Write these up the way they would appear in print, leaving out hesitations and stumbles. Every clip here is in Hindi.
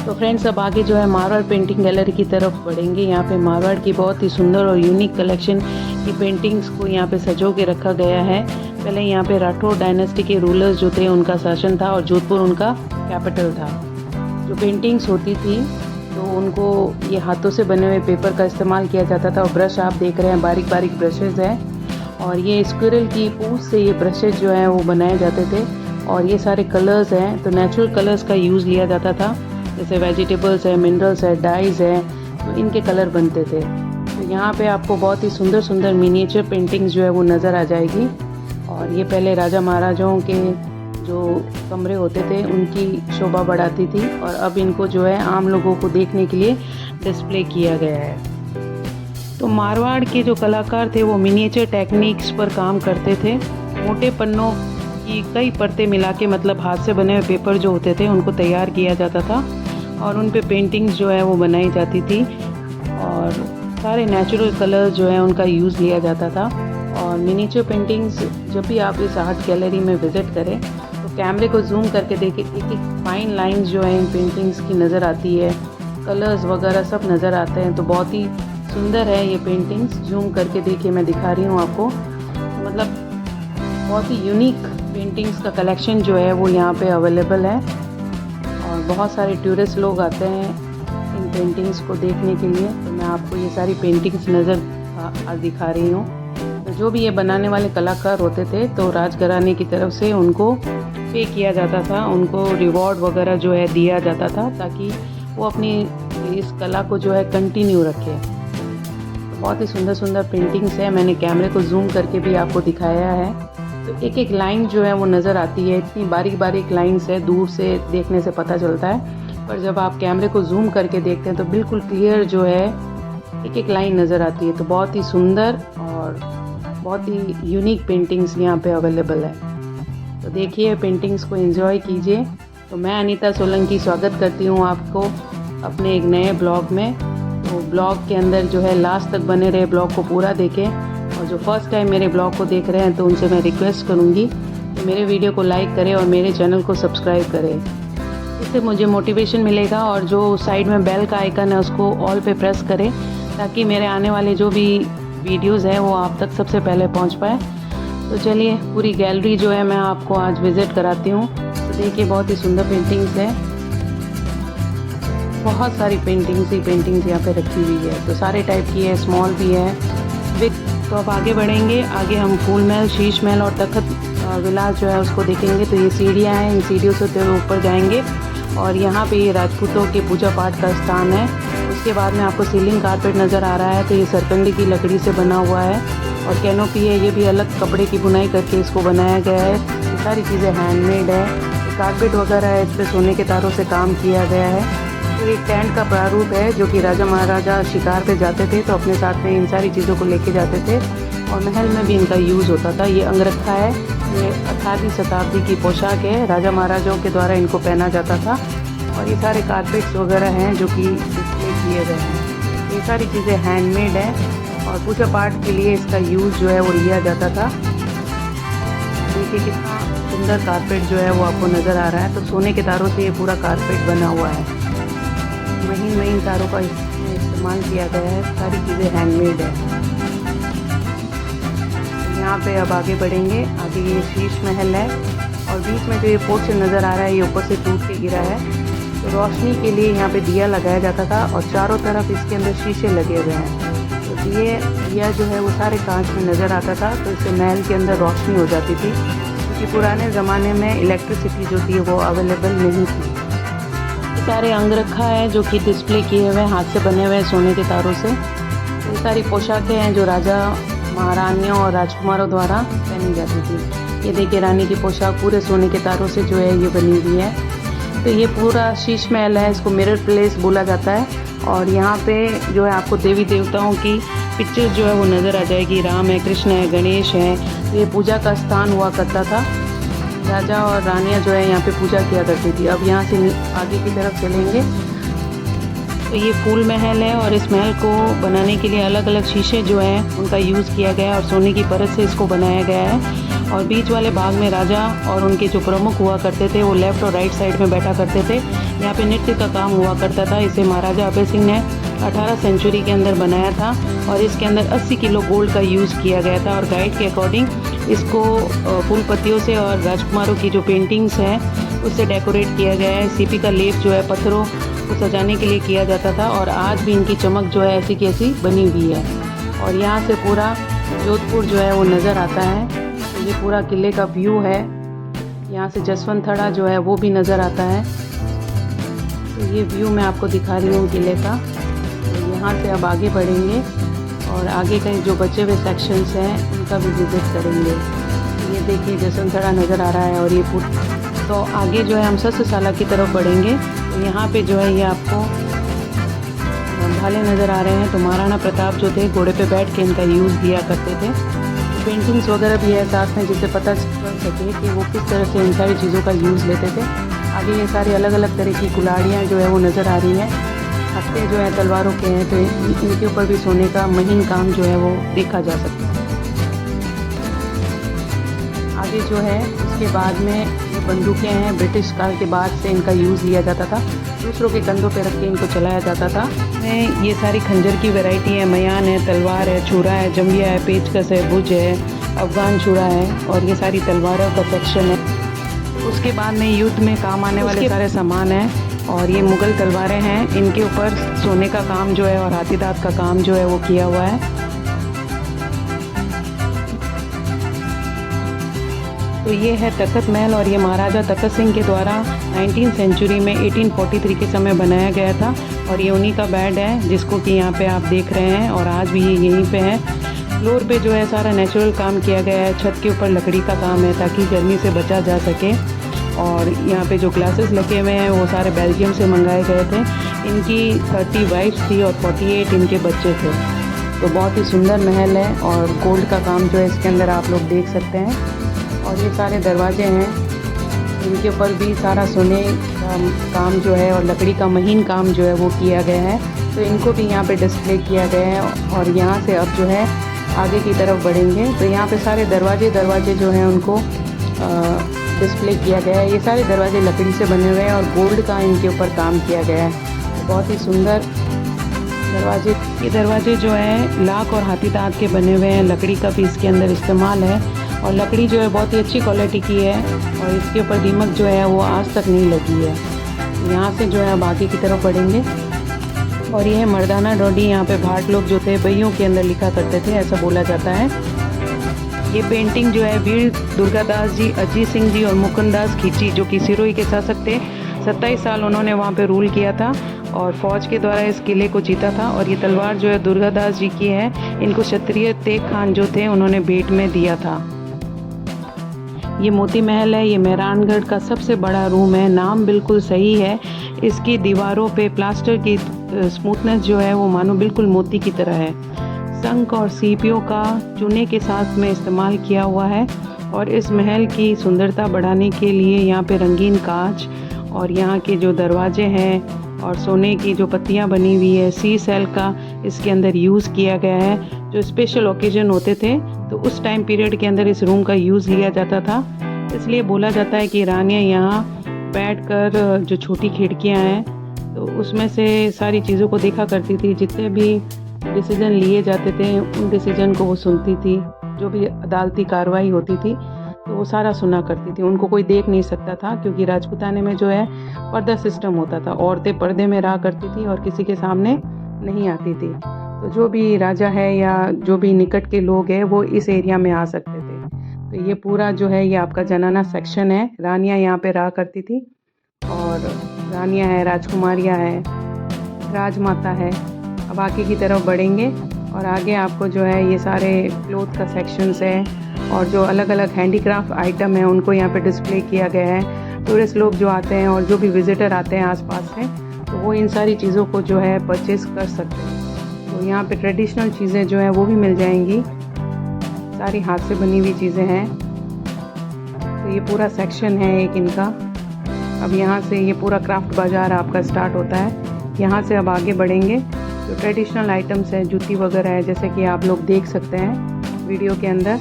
तो फ्रेंड्स अब आगे जो है मारवाड़ पेंटिंग गैलरी की तरफ बढ़ेंगे। यहाँ पे मारवाड़ की बहुत ही सुंदर और यूनिक कलेक्शन की पेंटिंग्स को यहाँ पे सजो के रखा गया है। पहले यहाँ पे राठौड़ डायनेस्टी के रूलर्स जो थे उनका शासन था और जोधपुर उनका कैपिटल था। जो पेंटिंग्स होती थी तो उनको ये हाथों से बने हुए पेपर का इस्तेमाल किया जाता था। और ब्रश आप देख रहे हैं, बारीक बारीक ब्रशेज़ हैं और ये स्क्विरल की पूंछ से ये ब्रशेज़ जो हैं वो बनाए जाते थे। और ये सारे कलर्स हैं तो नेचुरल कलर्स का यूज़ लिया जाता था, जैसे वेजिटेबल्स है, मिनरल्स है, डाइज है, तो इनके कलर बनते थे। तो यहाँ पे आपको बहुत ही सुंदर सुंदर मिनिएचर पेंटिंग्स जो है वो नज़र आ जाएगी। और ये पहले राजा महाराजाओं के जो कमरे होते थे उनकी शोभा बढ़ाती थी और अब इनको जो है आम लोगों को देखने के लिए डिस्प्ले किया गया है। तो मारवाड़ के जो कलाकार थे वो मिनिएचर टेक्निक्स पर काम करते थे। मोटे पन्नों की कई परतें मिला के, मतलब हाथ से बने हुए पेपर जो होते थे उनको तैयार किया जाता था और उन पे पेंटिंग्स जो है वो बनाई जाती थी। और सारे नेचुरल कलर जो है उनका यूज़ लिया जाता था। और मिनिएचर पेंटिंग्स जब भी आप इस आर्ट गैलरी में विज़िट करें तो कैमरे को जूम करके देखें, एक एक फाइन लाइंस जो है इन पेंटिंग्स की नज़र आती है, कलर्स वगैरह सब नज़र आते हैं। तो बहुत ही सुंदर है ये पेंटिंग्स। जूम करके देखिए, मैं दिखा रही हूँ आपको। मतलब बहुत ही यूनिक पेंटिंग्स का कलेक्शन जो है वो यहाँ पे अवेलेबल है और बहुत सारे टूरिस्ट लोग आते हैं इन पेंटिंग्स को देखने के लिए। तो मैं आपको ये सारी पेंटिंग्स नज़र दिखा रही हूँ। तो जो भी ये बनाने वाले कलाकार होते थे तो राजघराने की तरफ से उनको पे किया जाता था, उनको रिवॉर्ड वगैरह जो है दिया जाता था ताकि वो अपनी इस कला को जो है कंटिन्यू रखें। तो बहुत ही सुंदर सुंदर पेंटिंग्स है, मैंने कैमरे को जूम करके भी आपको दिखाया है। तो एक एक लाइन जो है वो नज़र आती है, इतनी बारीक बारीक लाइन्स है, दूर से देखने से पता चलता है, पर जब आप कैमरे को जूम करके देखते हैं तो बिल्कुल क्लियर जो है एक एक लाइन नज़र आती है। तो बहुत ही सुंदर और बहुत ही यूनिक पेंटिंग्स यहाँ पे अवेलेबल है। तो देखिए, पेंटिंग्स को एंजॉय कीजिए। तो मैं अनीता सोलंकी स्वागत करती हूँ आपको अपने एक नए ब्लॉग में। तो ब्लॉग के अंदर जो है लास्ट तक बने रहे, ब्लॉग को पूरा देखें। और जो फर्स्ट टाइम मेरे ब्लॉग को देख रहे हैं तो उनसे मैं रिक्वेस्ट करूँगी कि मेरे वीडियो को लाइक करें और मेरे चैनल को सब्सक्राइब करें। इससे मुझे मोटिवेशन मिलेगा। और जो साइड में बेल का आइकन है उसको ऑल पे प्रेस करें ताकि मेरे आने वाले जो भी वीडियोज़ हैं वो आप तक सबसे पहले पहुँच पाए। तो चलिए, पूरी गैलरी जो है मैं आपको आज विज़िट कराती हूँ। तो देखिए, बहुत ही सुंदर पेंटिंग्स हैं, बहुत सारी पेंटिंग्स यहाँ पे रखी हुई है। तो सारे टाइप की है, स्मॉल भी है, बिग। तो अब आगे बढ़ेंगे। आगे हम फूल महल, शीश महल और तख्त विलास जो है उसको देखेंगे। तो ये सीढ़ियाँ हैं, इन सीढ़ियों से ऊपर जाएंगे और यहाँ पे ये राजपूतों के पूजा पाठ का स्थान है। उसके बाद में आपको सीलिंग कारपेट नज़र आ रहा है। तो ये सरकंडी की लकड़ी से बना हुआ है और कैनोपी है, ये भी अलग कपड़े की बुनाई करके इसको बनाया गया है। ये सारी चीज़ें हैंडमेड है। कारपेट वगैरह है, इस पर सोने के तारों से काम किया गया है। तो एक टेंट का प्रारूप है जो कि राजा महाराजा शिकार पे जाते थे तो अपने साथ में इन सारी चीज़ों को लेके जाते थे और महल में भी इनका यूज़ होता था। ये अंगरखा है, ये 18वीं शताब्दी की पोशाक है, राजा महाराजाओं के द्वारा इनको पहना जाता था। और ये सारे कारपेट्स वगैरह हैं जो कि डिस्प्ले किए गए हैं। ये सारी चीज़ें हैंडमेड हैं और पूजा पाठ के लिए इसका यूज़ जो है वो लिया जाता था। देखिए कितना सुंदर कारपेट जो है वो आपको नज़र आ रहा है। तो सोने के तारों से ये पूरा कारपेट बना हुआ है, महीन तारों का इस्तेमाल किया गया है, सारी चीज़ें हैंडमेड है। यहाँ पे अब आगे बढ़ेंगे। आगे ये शीश महल है और बीच में जो ये पोर्शन नज़र आ रहा है ये ऊपर से टूट के गिरा है। तो रोशनी के लिए यहाँ पे दिया लगाया जाता था और चारों तरफ इसके अंदर शीशे लगे हुए हैं। तो दिया जो है वो सारे कांच में नज़र आता था, तो इससे महल के अंदर रोशनी हो जाती थी, क्योंकि पुराने ज़माने में इलेक्ट्रिसिटी जो थी वो अवेलेबल नहीं थी। सारे अंगरखा है जो कि डिस्प्ले किए हुए हाथ से बने हुए सोने के तारों से। ये सारी पोशाकें हैं जो राजा महारानियों और राजकुमारों द्वारा पहनी जाती थी। ये देखिए, रानी की पोशाक पूरे सोने के तारों से जो है ये बनी हुई है। तो ये पूरा शीश महल है, इसको मिरर प्लेस बोला जाता है। और यहाँ पे जो है आपको देवी देवताओं की पिक्चर्स जो है वो नज़र आ जाएगी। राम है, कृष्ण है, गणेश है। तो ये पूजा का स्थान हुआ करता था। राजा और रानियाँ जो है यहाँ पे पूजा किया करती थी। अब यहाँ से आगे की तरफ चलेंगे तो ये फूल महल है और इस महल को बनाने के लिए अलग अलग शीशे जो हैं उनका यूज़ किया गया है और सोने की परत से इसको बनाया गया है। और बीच वाले भाग में राजा और उनके जो प्रमुख हुआ करते थे वो लेफ़्ट और राइट साइड में बैठा करते थे। यहाँ पे नृत्य का काम हुआ करता था। इसे महाराजा अभय सिंह ने 18 सेंचुरी के अंदर बनाया था और इसके अंदर 80 किलो गोल्ड का यूज़ किया गया था। और गाइड के अकॉर्डिंग इसको फूल पत्तियों से और राजकुमारों की जो पेंटिंग्स हैं उससे डेकोरेट किया गया है। सीपी का लेप जो है पत्थरों को सजाने के लिए किया जाता था और आज भी इनकी चमक जो है ऐसी की ऐसी बनी हुई है। और यहाँ से पूरा जोधपुर जो है वो नज़र आता है। तो ये पूरा किले का व्यू है। यहाँ से जसवंत थड़ा जो है वो भी नज़र आता है। तो ये व्यू मैं आपको दिखा रही हूँ किले का। तो यहाँ से अब आगे बढ़ेंगे और आगे के जो बचे हुए सेक्शंस हैं उनका भी विजिट करेंगे। ये देखिए जसवंत थड़ा नज़र आ रहा है और ये तो आगे जो है हम सस्यशाला की तरफ बढ़ेंगे। तो यहाँ पे जो है ये आपको भाले नज़र आ रहे हैं। तो महाराणा प्रताप जो थे घोड़े पे बैठ के इनका यूज़ किया करते थे। पेंटिंग्स वगैरह भी है साथ में जिससे पता चल सके कि वो किस तरह से इन सारी चीज़ों का यूज़ लेते थे। आगे ये सारी अलग अलग तरह की कुल्हाड़ियाँ जो है वो नज़र आ रही हैं। हत्थे जो है तलवारों के हैं तो इनके ऊपर भी सोने का महीन काम जो है वो देखा जा सकता है। आगे जो है उसके बाद में ये बंदूकें हैं। ब्रिटिश काल के बाद से इनका यूज़ लिया जाता था। दूसरों के कंधों पे रख के इनको चलाया जाता था। ये सारी खंजर की वैरायटी है। मयान है, तलवार है, छुरा है, जंबिया है, पेचकस है, भुज है, अफगान छुरा है और ये सारी तलवारों का सेक्शन है। उसके बाद में युद्ध में काम आने वाले सारे सामान हैं और ये मुग़ल तलवारें हैं। इनके ऊपर सोने का काम जो है और हाथी दांत का काम जो है वो किया हुआ है। तो ये है तखत महल और ये महाराजा तखत सिंह के द्वारा 19वीं सेंचुरी में 1843 के समय बनाया गया था और ये उन्हीं का बेड है जिसको कि यहाँ पे आप देख रहे हैं और आज भी ये यहीं पे है। फ्लोर पे जो है सारा नेचुरल काम किया गया है। छत के ऊपर लकड़ी का काम है ताकि गर्मी से बचा जा सके। और यहाँ पे जो ग्लासेस लगे हुए हैं वो सारे बेल्जियम से मंगाए गए थे। इनकी 30 वाइफ्स थी और 48 इनके बच्चे थे। तो बहुत ही सुंदर महल है और गोल्ड का काम जो है इसके अंदर आप लोग देख सकते हैं। और ये सारे दरवाजे हैं, इनके ऊपर भी सारा सोने का काम जो है और लकड़ी का महीन काम जो है वो किया गया है। तो इनको भी यहाँ पे डिस्प्ले किया गया है। और यहाँ से अब जो है आगे की तरफ बढ़ेंगे तो यहाँ पे सारे दरवाजे जो हैं उनको डिस्प्ले किया गया है। ये सारे दरवाजे लकड़ी से बने हुए हैं और गोल्ड का इनके ऊपर काम किया गया है। बहुत ही सुंदर दरवाजे। ये दरवाजे जो है लाख और हाथी दांत के बने हुए हैं। लकड़ी का भी इसके अंदर इस्तेमाल है और लकड़ी जो है बहुत ही अच्छी क्वालिटी की है और इसके ऊपर दीमक जो है वो आज तक नहीं लगी है। यहाँ से जो है अब आगे की तरफ बढ़ेंगे और ये है मर्दाना डोडी। यहाँ पे भाट लोग जो थे बहियों के अंदर लिखा करते थे, ऐसा बोला जाता है। ये पेंटिंग जो है वीर दुर्गादास जी, अजीत सिंह जी और मुकुंदास खींची जो कि सिरोही के शासक थे। 27 साल उन्होंने वहाँ पे रूल किया था और फौज के द्वारा इस किले को जीता था। और ये तलवार जो है दुर्गादास जी की है। इनको क्षत्रिय तेग खान जो थे उन्होंने भेंट में दिया था। ये मोती महल है। ये मेहरानगढ़ का सबसे बड़ा रूम है। नाम बिल्कुल सही है। इसकी दीवारों पे प्लास्टर की स्मूथनेस जो है वो मानो बिल्कुल मोती की तरह है। शंख और सीपियों का चूने के साथ में इस्तेमाल किया हुआ है। और इस महल की सुंदरता बढ़ाने के लिए यहाँ पे रंगीन कांच और यहाँ के जो दरवाजे हैं और सोने की जो पत्तियाँ बनी हुई है, सी सेल का इसके अंदर यूज़ किया गया है। जो स्पेशल ओकेजन होते थे तो उस टाइम पीरियड के अंदर इस रूम का यूज़ लिया जाता था। इसलिए बोला जाता है कि रानियाँ यहाँ बैठकर जो छोटी खिड़कियाँ हैं तो उसमें से सारी चीज़ों को देखा करती थी। जितने भी डिसीजन लिए जाते थे उन डिसीजन को वो सुनती थी। जो भी अदालती कार्रवाई होती थी तो वो सारा सुना करती थी। उनको कोई देख नहीं सकता था क्योंकि राजपूताने में जो है पर्दा सिस्टम होता था। औरतें पर्दे में रहा करती थी और किसी के सामने नहीं आती थी। तो जो भी राजा है या जो भी निकट के लोग हैं वो इस एरिया में आ सकते थे। तो ये पूरा जो है ये आपका जनाना सेक्शन है। रानियाँ यहाँ पे रहा करती थी और रानियाँ हैं, राजकुमारियाँ हैं, राजमाता है। अब आगे की तरफ बढ़ेंगे और आगे आपको जो है ये सारे क्लोथ का सेक्शंस है और जो अलग अलग हैंडीक्राफ्ट आइटम है उनको यहाँ पे डिस्प्ले किया गया है। टूरिस्ट लोग जो आते हैं और जो भी विजिटर आते हैं आसपास से तो वो इन सारी चीज़ों को जो है परचेज़ कर सकते हैं। तो यहाँ पे ट्रेडिशनल चीज़ें जो हैं वो भी मिल जाएंगी। सारी हाथ से बनी हुई चीज़ें हैं। तो ये पूरा सेक्शन है एक इनका। अब यहाँ से ये पूरा क्राफ्ट बाज़ार आपका स्टार्ट होता है। यहाँ से अब आगे बढ़ेंगे जो ट्रेडिशनल आइटम्स हैं, जूती वगैरह है, जैसे कि आप लोग देख सकते हैं वीडियो के अंदर।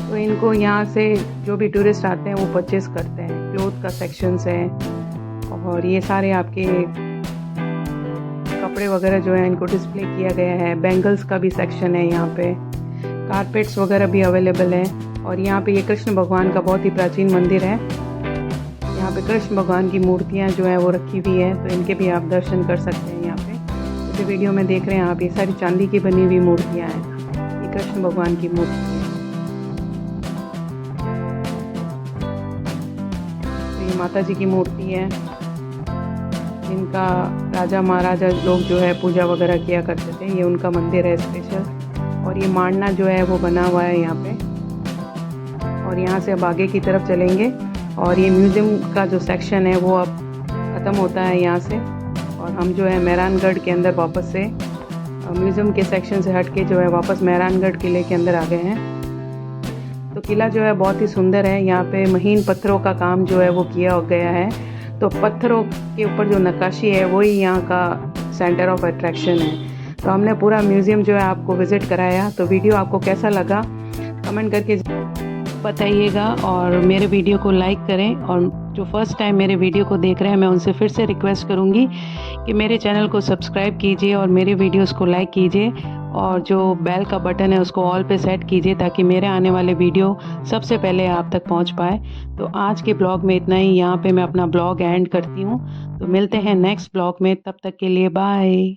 तो इनको यहाँ से जो भी टूरिस्ट आते हैं वो परचेज़ करते हैं। क्लोथ का सेक्शंस है और ये सारे आपके कपड़े वगैरह जो है इनको डिस्प्ले किया गया है। बैंगल्स का भी सेक्शन है यहाँ पे, कारपेट्स वगैरह भी अवेलेबल है। और यहाँ पे ये कृष्ण भगवान का बहुत ही प्राचीन मंदिर है। यहाँ पे कृष्ण भगवान की मूर्तियाँ जो है वो रखी हुई है, तो इनके भी आप दर्शन कर सकते हैं। यहाँ पे जैसे वीडियो में देख रहे हैं आप, ये सारी चांदी की बनी हुई मूर्तियाँ हैं। ये कृष्ण भगवान की मूर्ति है। तो ये माता जी की मूर्ति है जिनका राजा महाराजा लोग जो है पूजा वगैरह किया करते थे। ये उनका मंदिर है स्पेशल। और ये मांडना जो है वो बना हुआ है यहाँ पे। और यहाँ से अब आगे की तरफ चलेंगे और ये म्यूज़ियम का जो सेक्शन है वो अब ख़त्म होता है यहाँ से। और हम जो है मेहरानगढ़ के अंदर वापस से म्यूज़ियम के सेक्शन से हट के जो है वापस मेहरानगढ़ किले के अंदर आ गए हैं। तो किला जो है बहुत ही सुंदर है। यहाँ पे महीन पत्थरों का काम जो है वो किया गया है। तो पत्थरों के ऊपर जो नक्काशी है वही यहाँ का सेंटर ऑफ अट्रैक्शन है। तो हमने पूरा म्यूज़ियम जो है आपको विज़िट कराया। तो वीडियो आपको कैसा लगा कमेंट करके बताइएगा और मेरे वीडियो को लाइक करें। और जो फर्स्ट टाइम मेरे वीडियो को देख रहे हैं मैं उनसे फिर से रिक्वेस्ट करूंगी कि मेरे चैनल को सब्सक्राइब कीजिए और मेरे वीडियोस को लाइक कीजिए और जो बेल का बटन है उसको ऑल पे सेट कीजिए ताकि मेरे आने वाले वीडियो सबसे पहले आप तक पहुंच पाए। तो आज के ब्लॉग में इतना ही। यहाँ पे मैं अपना ब्लॉग एंड करती हूँ। तो मिलते हैं नेक्स्ट ब्लॉग में, तब तक के लिए बाय।